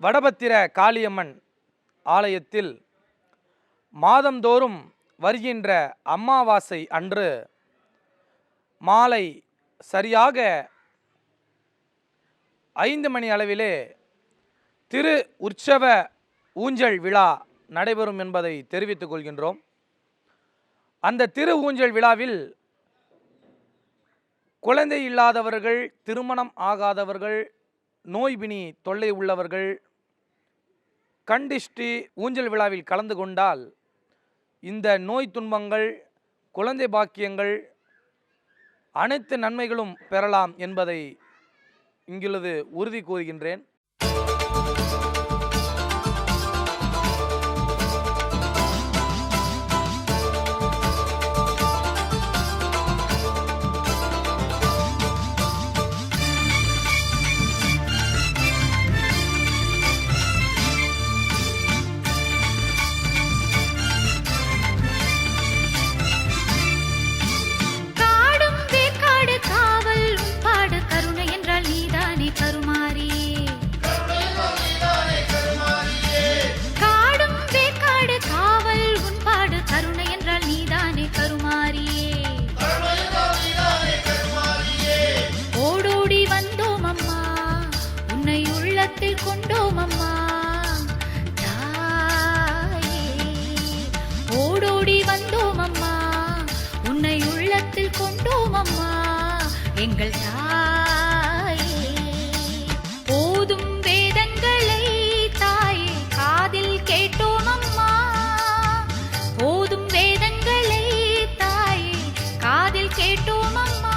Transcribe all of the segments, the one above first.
வடபத்திர காளியம்மன் ஆலயத்தில் மாதந்தோறும் வருகின்ற அமாவாசை அன்று மாலை சரியாக 5 மணி அளவிலே திரு உற்சவ ஊஞ்சல் விழா நடைபெறும் என்பதை தெரிவித்துக் கொள்கின்றோம். அந்த திரு ஊஞ்சல் விழாவில் குழந்தை இல்லாதவர்கள், திருமணம் ஆகாதவர்கள், நோய்பிணி தொல்லை உள்ளவர்கள் கண்டிஷ்டி ஊஞ்சல் விழாவில் கலந்து கொண்டால் இந்த நோய் துன்பங்கள், குழந்தை பாக்கியங்கள், அனைத்து நன்மைகளும் பெறலாம் என்பதை இங்குள்ளது உறுதி கூறுகின்றேன். கொண்டோம் அம்மா தாயே, ஓடோடி வந்தோம் அம்மா, உன்னை உள்ளத்தில் கொண்டோம் அம்மா எங்கள் தாயே. போதும் வேதங்களை தாயே காதில் கேட்டோம் அம்மா, போதும் வேதங்களை தாயே காதில் கேட்டோம் அம்மா.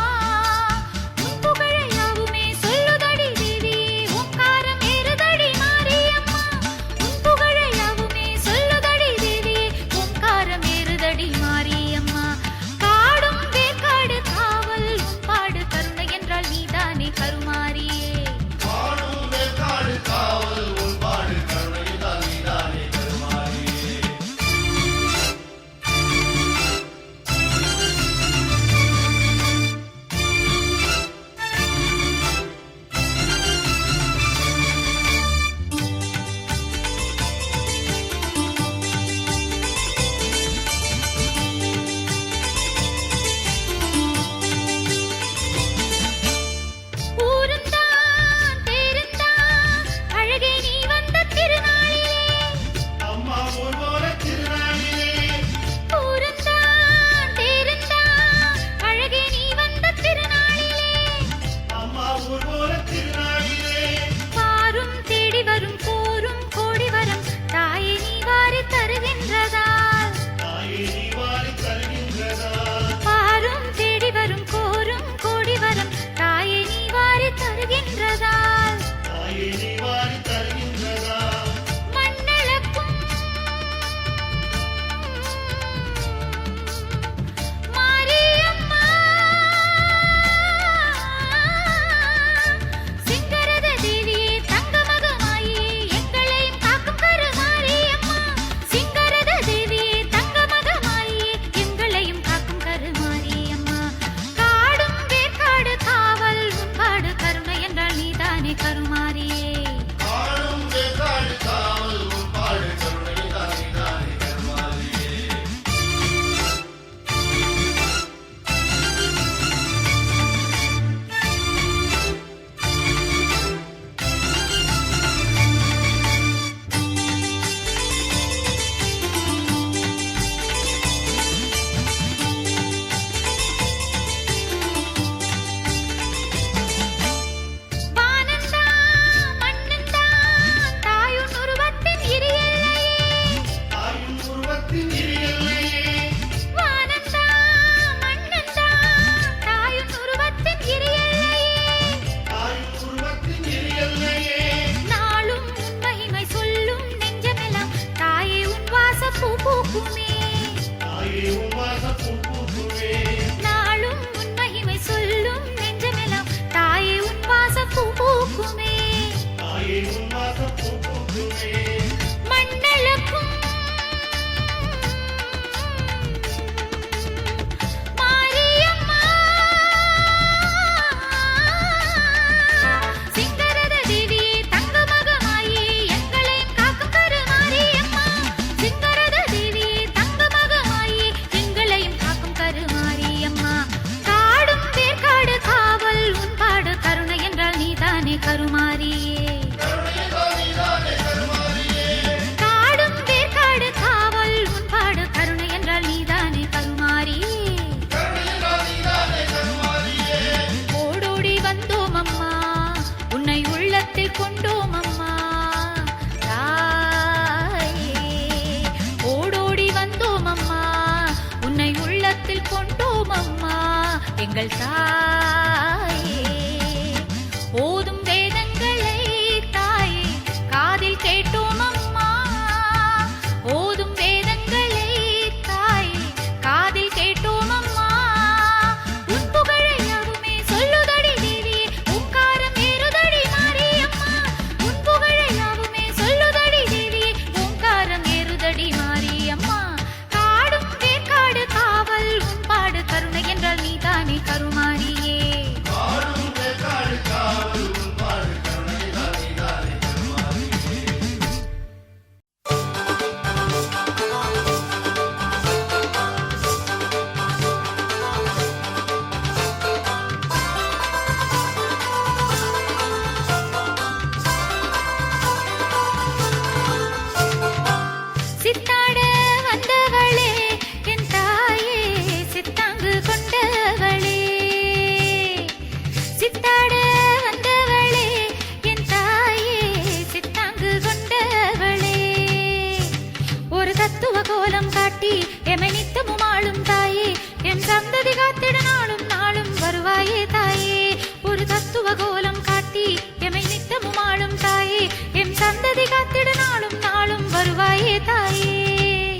கோலம் காட்டி எமை நித்தமும் ஆளும் தாயே, எம் சந்ததி காத்திட நாளும் நாளும் வருவாயே தாயே.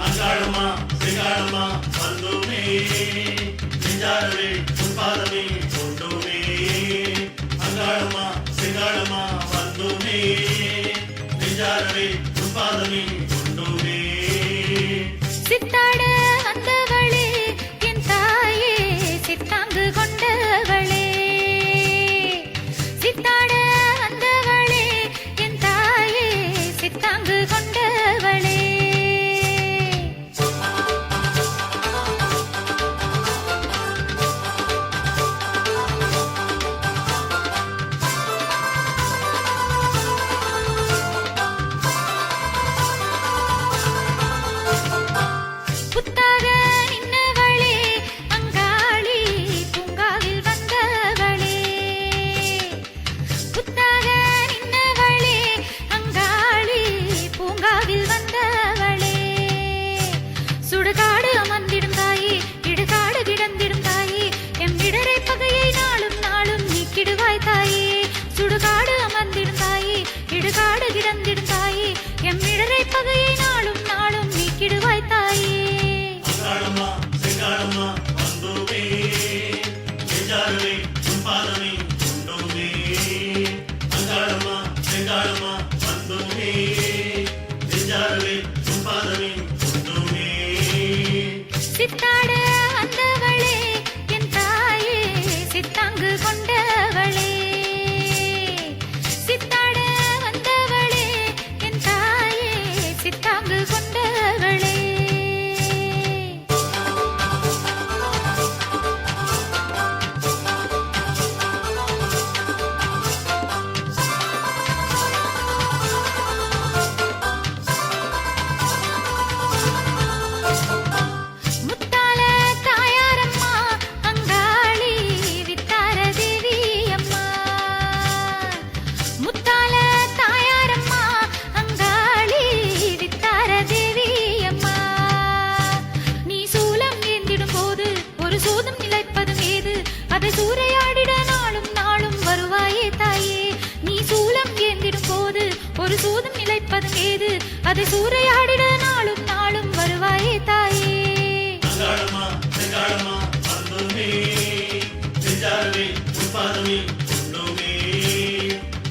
அங்காளம்மா சிங்காளம்மா வந்தோமே, நெஞ்சாரவே உன்பாதமே கொண்டோமே. அங்காளம்மா சிங்காளம்மா வந்தோமே, நெஞ்சாரவே உன்பாதமே கொண்டோமே. சித்தாட வந்தவளே என் தாயே, சித்தாங்கு கொண்டவளே. சித்தாட வந்தவளே என் தாயே, சித்தாங்கு கொண்டவளே. புத்தாக நின்னவளே அங்காளி பூங்காவில் வந்தவளே. புத்தாக நின்னவளே அங்காளி பூங்காவில் வந்தவளே. சுடுகாடு அமர்ந்திடும் தாயே, இடுகாடு கிடந்திடும் தாயே, எம் இடரை பகையை நாளும் நாளும் நீக்கிடுவாய் தாயே. சுடுகாடு அமர்ந்திடும் தாயே, இடுகாடு கிடந்திடும் தாயே, எம் இடரை பகையை நாளும் நாளும் நீக்கிடுவாய் தாயே. அங்காளம்மா சிங்காளம்மா வந்தோமே, நெஞ்சாரவே உன்பாதமே கொண்டோமே. அங்காளம்மா சிங்காளம்மா வந்தோமே, நெஞ்சாரவே உன்பாதமே கொண்டோமே. சித்தாட வந்தவளே என் தாயே, சித்தாங்கு கொண்டவளே. சித்தாட வந்தவளே என் தாயே, சித்தாங்கு கொண்டவளே. முத்தால தாயாரம்மா அங்காளி வித்தார தேவி அம்மா. முத்தால தாயாரம்மா அங்காளி வித்தார தேவி அம்மா. நீ சூலம் ஏந்திடும் போது ஒரு சூதம் நிலைப்பதும் ஏது, அதை சூறையாடிட நாளும் நாளும் வருவாயே தாயே. நீ சூலம் ஏந்திடும் போது ஒரு சூதம் நிலைப்பதும் ஏது, அதை சூறையாடிட நாளும் நாளும் வருவாயே தாயே. அங்காளம்மா சிங்காளம்மா வந்தோமே, நெஞ்சாரவே உன்பாதமே கொண்டோமே.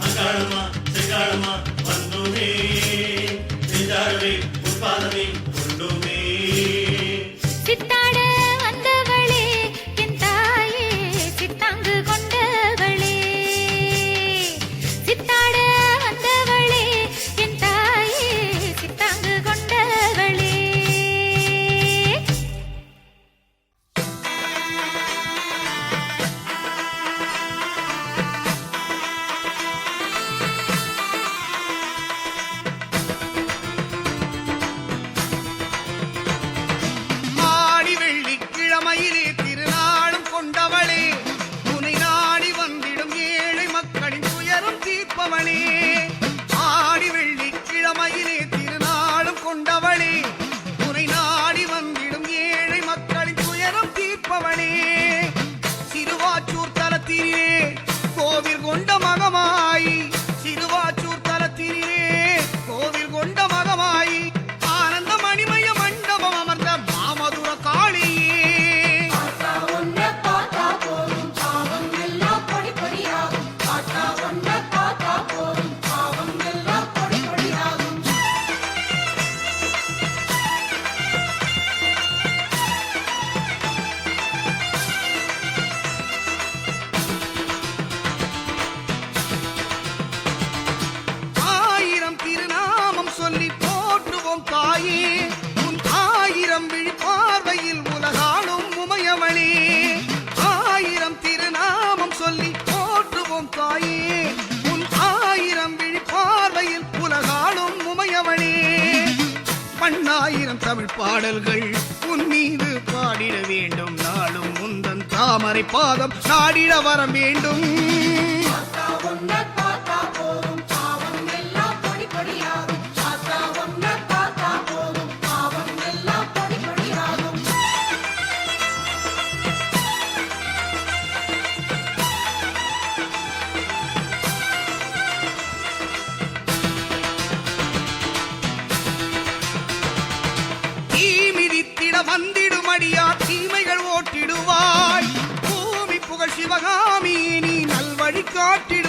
அங்காளம்மா சிங்காளம்மா வந்தோமே, நெஞ்சாரவே உன்பாதமே கொண்டோமே. சித்தாட வந்தவளே என் தாயே, சித்தாங்கு கொண்டவளே. சித்தாட வந்தவளே என் தாயே, சித்தாங்கு கொண்டவளே. ஆடி வெள்ளிக்கிழமையிலே திருநாளும் கொண்டவளே, உனை நாடி வந்திடும் ஏழை மக்களின் துயரம் தீர்ப்பவளே. ஆடி வெள்ளிக்கிழமையிலே திருநாளும் கொண்டவளே, உனை நாடி வந்திடும் ஏழை மக்களின் துயரம் தீர்ப்பவளே. சிறுவாச்சூர் தலத்திலே கோவில் கொண்ட மகமாயி, சிறுவாச்சூர் தலத்திலே கோவில் கொண்ட மகமாயி, ஆனந்த மணிமய மண்டபம் அமர்ந்த மாமதுர காளியே. ஆயிரம் திருநாமம் சொல்லி போற்றுவோம் தாயே, உன் ஆயிரம் விழிப்பார்வையில் உலகாளும் உமையவளே. ஆயிரம் திருநாமம் சொல்லி போற்றுவோம் தாயே, உன் ஆயிரம் விழிப்பார்வையில் உலகாளும் உமையவளே. பன்னாயிரம் தமிழ் பாடல்கள் உன் மீது பாடிட வேண்டும், நாளும் முந்தன் தாமரை பாதம் நாடிட வர வேண்டும். காட்டிட